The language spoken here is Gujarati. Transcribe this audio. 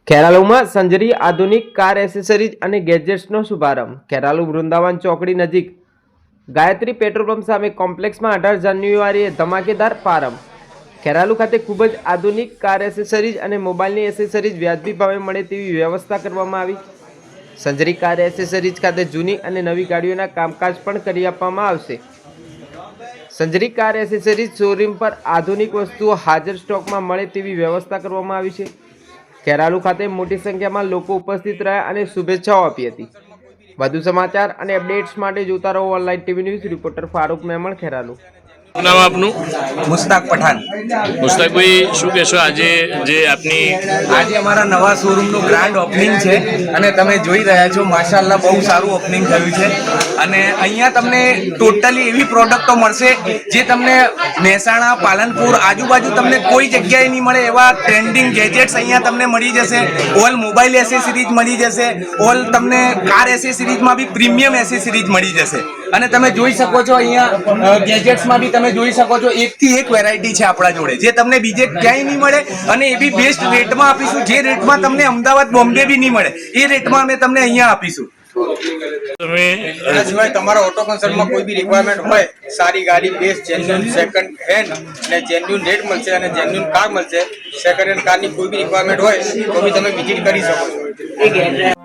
ખેરાલુમાં સંજરી આધુનિક કાર એસેસરીઝ અને ગેજેટ્સનો શુભારંભ। ખેરાલુ વૃંદાવન ચોકડી નજીક ગાયત્રી પેટ્રોલ પંપ સામે કોમ્પ્લેક્સમાં 18 જાન્યુઆરીએ ધમાકેદાર પ્રારંભ। ખેરાલુ ખાતે ખૂબ જ આધુનિક કાર એસેસરીઝ અને મોબાઈલની એસેસરીઝ વ્યાજબી ભાવે મળે તેવી વ્યવસ્થા કરવામાં આવી। સંજરી કાર એસેસરીઝ ખાતે જૂની અને નવી ગાડીઓના કામકાજ પણ કરી આપવામાં આવશે। સંજરી કાર એસેસરીઝ શોરૂમ પર આધુનિક વસ્તુઓ હાજર સ્ટોકમાં મળે તેવી વ્યવસ્થા કરવામાં આવી છે। ખેરાલુ ખાતે મોટી સંખ્યામાં લોકો ઉપસ્થિત રહ્યા અને શુભેચ્છાઓ આપી હતી। વધુ સમાચાર અને અપડેટ્સ માટે જોતા રહો online TV news. Reporter Farooq Memon, Kheralu. નામ આપનું? મુસ્તાક પઠાણ। મુસ્તાકભાઈ, શું કહેશો આજે જે આપની આજે અમારા નવા શોરૂમનું ગ્રાન્ડ ઓપનિંગ છે અને તમે જોઈ રહ્યા છો માશાઅલ્લાહ બહુ સારું ઓપનિંગ થયું છે અને અહીંયા તમને ટોટલી એવી પ્રોડક્ટો મળશે જે તમને મહેસાણા, પાલનપુર આજુબાજુ તમને કોઈ જગ્યાએ નહીં મળે એવા ટ્રેન્ડિંગ ગેજેટ્સ અહીંયા તમને મળી જશે। ઓલ મોબાઈલ એસેસરીઝ મળી જશે, ઓલ તમને કાર એસેસરીઝમાં બી પ્રીમિયમ એસેસરીઝ મળી જશે અને તમે જોઈ શકો છો અહીંયા ગેજેટ્સમાં બી તમે જોઈ શકો છો એકથી એક વેરાયટી છે આપણા જોડે જે તમને બીજે ક્યાંય નહીં મળે અને એ બી બેસ્ટ રેટમાં આપીશું। જે રેટમાં તમને અમદાવાદ, બોમ્બે બી નહીં મળે એ રેટમાં અમે તમને અહીંયા આપીશું। તમે એના સિવાય તમારા ઓટો કન્સર્નમાં કોઈ બી રિક્વાયરમેન્ટ હોય, સારી ગાડી, બેસ્ટ જેન્યુઅન સેકન્ડ હેન્ડ અને જેન્યુઅન રેટ મળશે અને જેન્યુઅન કાર મળશે। સેકન્ડ હેન્ડ કારની કોઈ બી રિક્વાયરમેન્ટ હોય તો બી તમે વિઝિટ કરી શકો છો।